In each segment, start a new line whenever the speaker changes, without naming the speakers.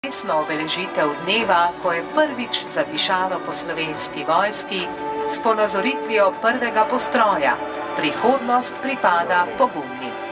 Resno obeležitev dneva, ko je prvič zadišalo po Slovenski vojski s ponazoritvijo prvega postroja. Prihodnost pripada pogumnim.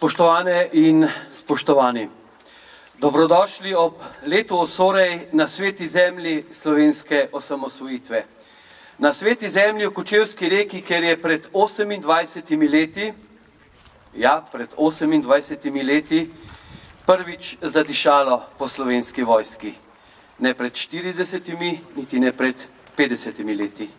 Spoštovane in spoštovani, dobrodošli ob letu Osorej na sveti zemlji slovenske osamosvojitve. Na sveti zemlji v Kočevski Reki, ker je pred 28 leti, pred 28 leti, prvič zadišalo po Slovenski vojski. Ne pred 40, niti ne pred 50 leti.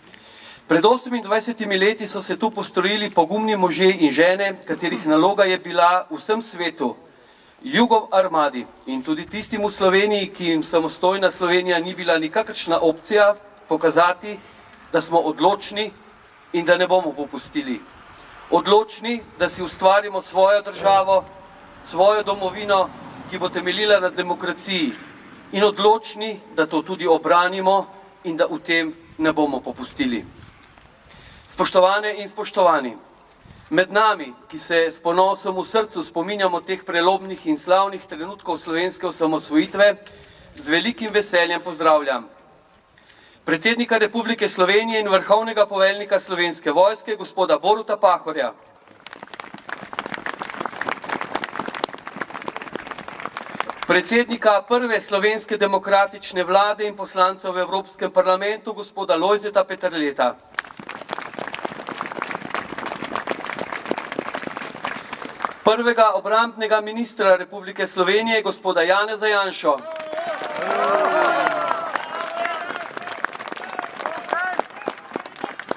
Pred 28 leti so se tu postrojili pogumni možje in žene, katerih naloga je bila v vsem svetu, Jugov armadi in tudi tistim v Sloveniji, ki jim samostojna Slovenija ni bila nikakršna opcija, pokazati, da smo odločni in da ne bomo popustili. Odločni, da si ustvarimo svojo državo, svojo domovino, ki bo temeljila na demokraciji, in odločni, da to tudi obranimo in da v tem ne bomo popustili. Spoštovane in spoštovani, med nami, ki se s ponosom v srcu spominjamo teh prelomnih in slavnih trenutkov slovenske osamosvojitve, z velikim veseljem pozdravljam predsednika Republike Slovenije in vrhovnega poveljnika Slovenske vojske, gospoda Boruta Pahorja. Predsednika prve slovenske demokratične vlade in poslanca v Evropskem parlamentu, gospoda Lojzeta Peterleta. Prvega obrambnega ministra Republike Slovenije, gospoda Janeza Janšo.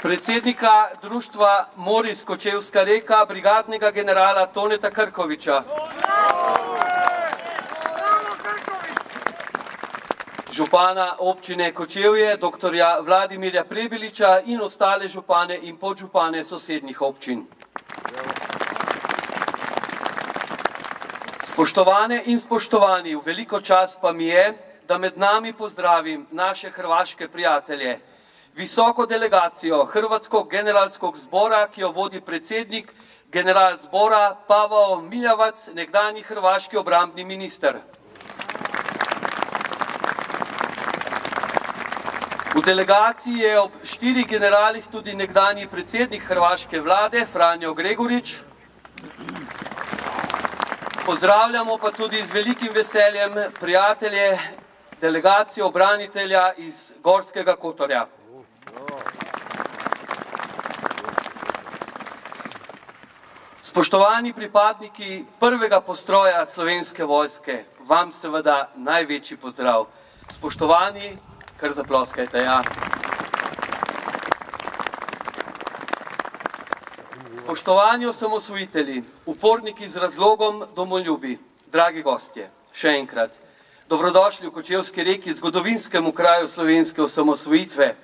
Predsednika društva Moris Kočevska Reka, brigadnega generala Toneta Krkoviča. Župana občine Kočevje, doktorja Vladimirja Prebiliča in ostale župane in podžupane sosednjih občin. Spoštovane in spoštovani, v veliko čast pa mi je, da med nami pozdravim naše hrvaške prijatelje, visoko delegacijo Hrvatskog generalskog zbora, ki jo vodi predsednik general zbora Pavao Miljavac, nekdanji hrvaški obrambni minister. V delegaciji je ob 4 generalih tudi nekdanji predsednik hrvaške vlade Franjo Gregorič. Pozdravljamo pa tudi z velikim veseljem prijatelje delegacije obranitelja iz Gorskega Kotarja. Spoštovani pripadniki prvega postroja Slovenske vojske, vam seveda največji pozdrav. Spoštovani, kar zaploskajte, ja. Spoštovani osamosvojitelji, uporniki z razlogom, domoljubi, dragi gostje, še enkrat, dobrodošli v Kočevski Reki, zgodovinskemu kraju slovenske osamosvojitve.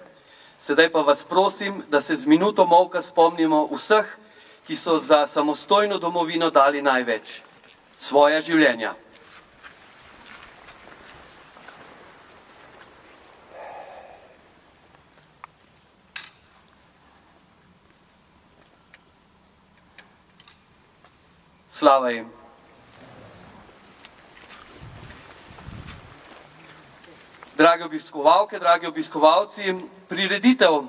Sedaj pa vas prosim, da se z minuto molka spomnimo vseh, ki so za samostojno domovino dali največ, svoja življenja. Slava jim. Drage obiskovalke, dragi obiskovalci, prireditev,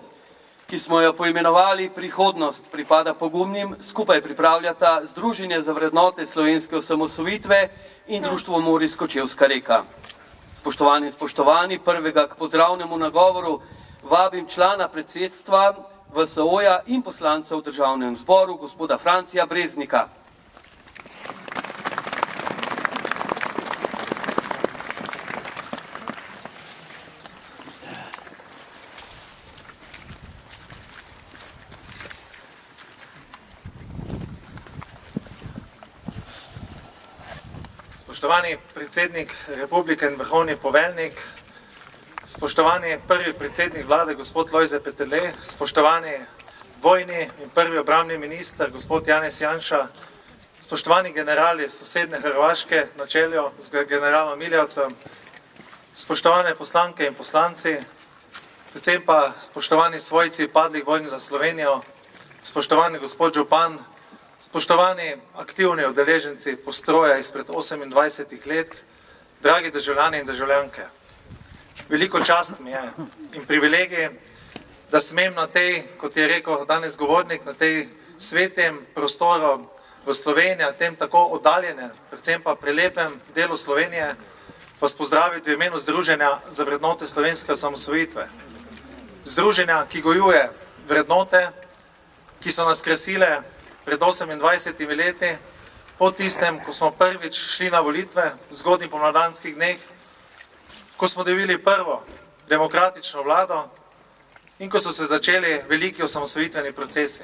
ki smo jo poimenovali Prihodnost pripada pogumnim, skupaj pripravljata Združenje za vrednote slovenske osamosvojitve in Društvo Moris Kočevska Reka. Spoštovani in spoštovani, prvega k pozdravnemu nagovoru vabim člana predsedstva VSO-ja in poslanca v Državnem zboru, gospoda Francija Breznika.
Spoštovani predsednik Republike in vrhovni poveljnik, spoštovani prvi predsednik vlade, gospod Lojze Peterle, spoštovani vojni in prvi obrambni minister, gospod Janez Janša, spoštovani generali sosednje Hrvaške na čelu z generalom Miljavcem, spoštovane poslanke in poslanci, predvsem pa spoštovani svojci padlih vojn za Slovenijo, spoštovani gospod župan, spoštovani aktivni udeleženci postroja izpred 28 let, dragi državljani in državljanke. Veliko čast mi je in privilegij, da smem na tej, kot je rekel danes govornik, na tej svetem prostoru v Sloveniji, na tem tako oddaljenem, predvsem pa prelepem delu Slovenije, vas pozdraviti v imenu Združenja za vrednote slovenske osamosvojitve. Združenja, ki gojuje vrednote, ki so nas krasile pred 28 leti, po tistem, ko smo prvič šli na volitve v zgodnjih pomladanskih dneh, ko smo dobili prvo demokratično vlado in ko so se začeli veliki osamosvojitveni procesi.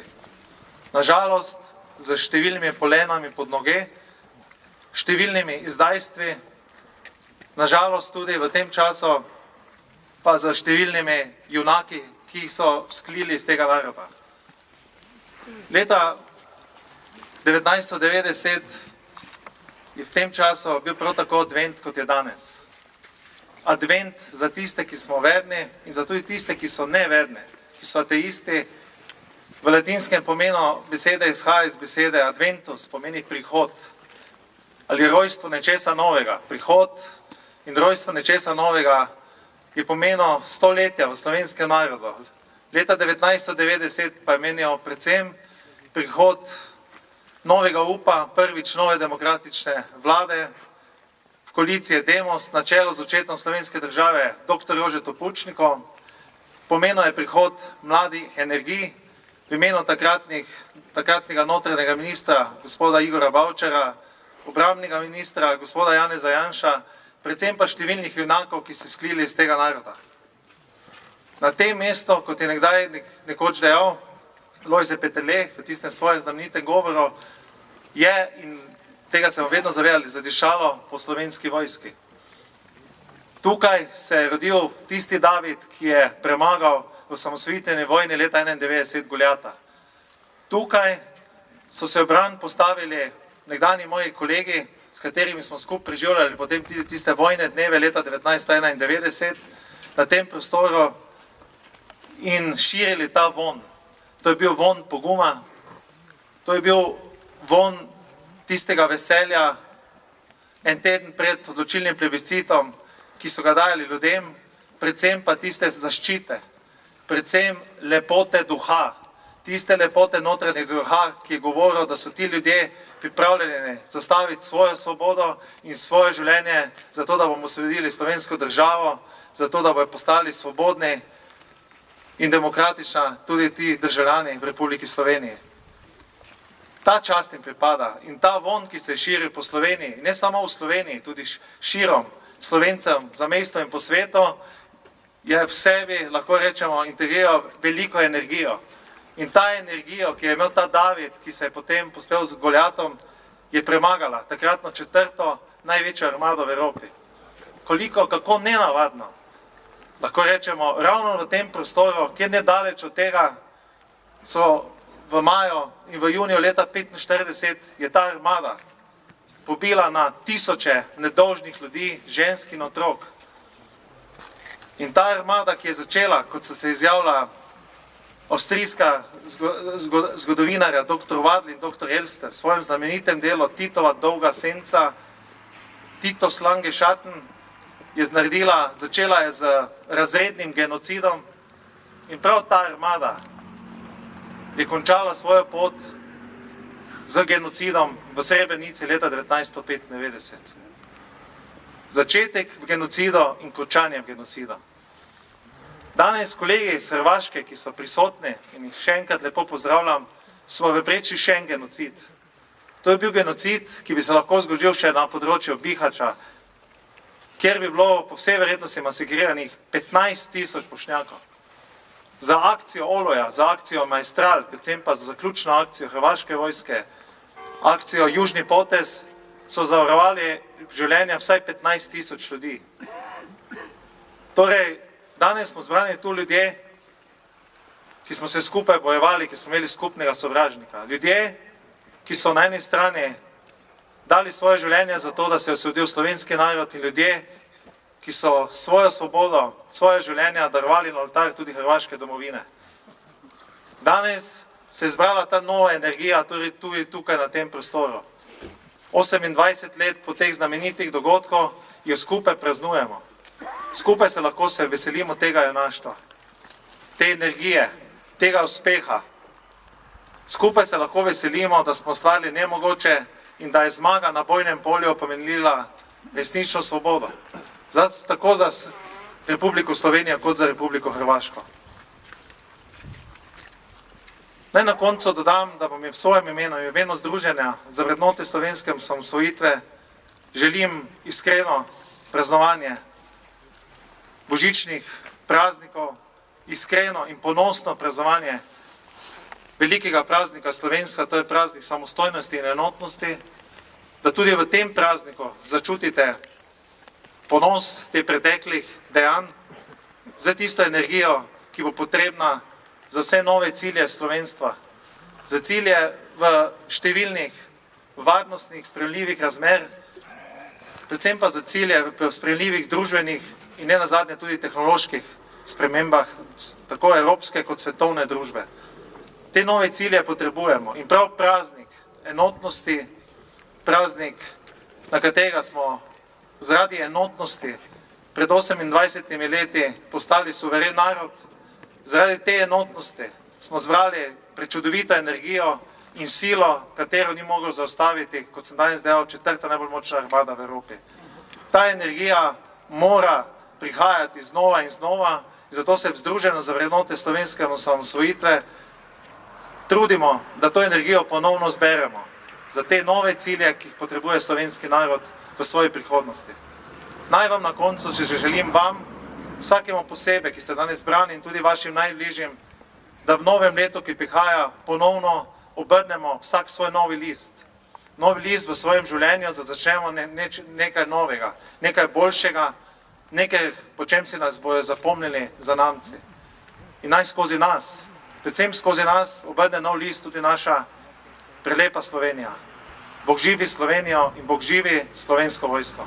Nažalost, z številnimi polenami pod noge, številnimi izdajstvi, nažalost tudi v tem času pa za številnimi junaki, ki so vzklili iz tega naroda. Leta 1990 je v tem času bil prav tako advent, kot je danes. advent za tiste, ki smo verni in za tudi tiste, ki so neverni, ki so ateisti. V latinskem pomenu besede izhaja iz besede adventus, pomeni prihod ali rojstvo nečesa novega. Prihod in rojstvo nečesa novega je pomenilo stoletja v slovenskem narodu. Leta 1990 pa je menil predvsem prihod novega upa, prvič nove demokratične vlade, v koaliciji Demos, na čelu z očetom slovenske države, dr. Jožetom Pučnikom. Pomenil je prihod mladih energij, v imenu takratnega notranjega ministra, gospoda Igorja Bavčara, obrambnega ministra, gospoda Janeza Janša, predvsem pa številnih junakov, ki so sklili iz tega naroda. Na tem mestu, kot je nekoč dejal Lojze Peterle v tistem svojem znamenitem govoru, je, in tega se bomo vedno zavedali, zadišalo po Slovenski vojski. Tukaj se je rodil tisti David, ki je premagal v osamosvojitveni vojni leta 1991 Goljata. Tukaj so se v bran postavili nekdanji moji kolegi, s katerimi smo skupaj preživljali potem tiste vojne dneve leta 1991 na tem prostoru in širili ta von. To je bil von poguma, to je bil von tistega veselja en teden pred odločilnim plebiscitom, ki so ga dajali ljudem, predvsem pa tiste zaščite, predvsem lepote duha, tiste lepote notranjega duha, ki je govoril, da so ti ljudje pripravljeni zastaviti svojo svobodo in svoje življenje, zato da bomo osvobodili slovensko državo, zato da bodo postali svobodni in demokratična tudi ti državljani v Republiki Sloveniji. Ta čast jim pripada in ta von, ki se je širil po Sloveniji, ne samo v Sloveniji, tudi širom Slovencem za mesto in po svetu, je v sebi, lahko rečemo, integriral veliko energijo. In ta energijo, ki je imel ta David, ki se je potem pospel z Goljatom, je premagala takratno četrto največjo armado v Evropi. Kako nenavadno, lahko rečemo, ravno v tem prostoru, kjer nedaleč od tega so v maju in v juniju leta 1945 je ta armada pobila na tisoče nedolžnih ljudi, žensk in otrok. In ta armada, ki je začela, kot so se izjavila avstrijska zgodovinarja dr. Vadl in dr. Elster v svojem znamenitem delu Titova dolga senca, Titos lange Schatten, je začela je z razrednim genocidom in prav ta armada je končala svojo pot z genocidom v Srebrenici leta 1995. Začetek v genocidu in končanje v genocidu. Danes kolegi iz Hrvaške, ki so prisotni in jih še enkrat lepo pozdravljam, smo preprečili še en genocid. To je bil genocid, ki bi se lahko zgodil še na področju Bihača, kjer bi bilo po vsej verjetnosti masakriranih 15 000 Bošnjakov. Za akcijo Oloja, za akcijo Maestral, predvsem pa za zaključno akcijo Hrvaške vojske, akcijo Južni potez, so zavarovali življenja vsaj 15 000 ljudi. Torej, danes smo zbrani tu ljudje, ki smo se skupaj bojevali, ki smo imeli skupnega sovražnika. Ljudje, ki so na eni strani dali svoje življenje za to, da se je osvobodil slovenski narod, in ljudje, ki so svojo svobodo, svoje življenja darovali na oltar tudi hrvaške domovine. Danes se je zbrala ta nova energija tudi tukaj na tem prostoru. 28 let po teh znamenitih dogodkov jo skupaj praznujemo. Skupaj se lahko veselimo tega junaštva, te energije, tega uspeha. Skupaj se lahko veselimo, da smo ustvarili nemogoče in da je zmaga na bojnem polju pomenila resnično svobodo. Tako za Republiko Slovenijo kot za Republiko Hrvaško. Naj na koncu dodam, da bom v svojem imenu in v imenu Združenja za vrednote slovenske osamosvojitve želim iskreno praznovanje božičnih praznikov, iskreno in ponosno praznovanje velikega praznika slovenstva, to je praznik samostojnosti in enotnosti, da tudi v tem prazniku začutite ponos teh preteklih dejanj, za tisto energijo, ki bo potrebna za vse nove cilje slovenstva, za cilje v številnih varnostnih, sprejemljivih razmer, predvsem pa za cilje v sprejemljivih družbenih in ne nazadnje tudi tehnoloških spremembah tako evropske kot svetovne družbe. Te nove cilje potrebujemo in prav praznik enotnosti, praznik, na katerega smo zaradi enotnosti pred 28 leti postali suveren narod, zaradi te enotnosti smo zbrali prečudovito energijo in silo, katero ni mogel zaustaviti, kot sem danes dejal, četrta najbolj močna armada v Evropi. Ta energija mora prihajati znova in znova, zato se v Združenju za vrednote slovenske osamosvojitve trudimo, da to energijo ponovno zberemo za te nove cilje, ki jih potrebuje slovenski narod v svoji prihodnosti. Naj vam na koncu še želim vam, vsakemu posebej, ki ste danes zbrani in tudi vašim najbližjim, da v novem letu, ki prihaja, ponovno obrnemo vsak svoj novi list. Novi list v svojem življenju, da začnemo nekaj novega, nekaj boljšega, nekaj, po čem si nas bojo zapomnili zanamci. In naj skozi nas, predvsem skozi nas, obrne nov list tudi naša prelepa Slovenija. Bog živi Slovenijo in Bog živi Slovensko vojsko.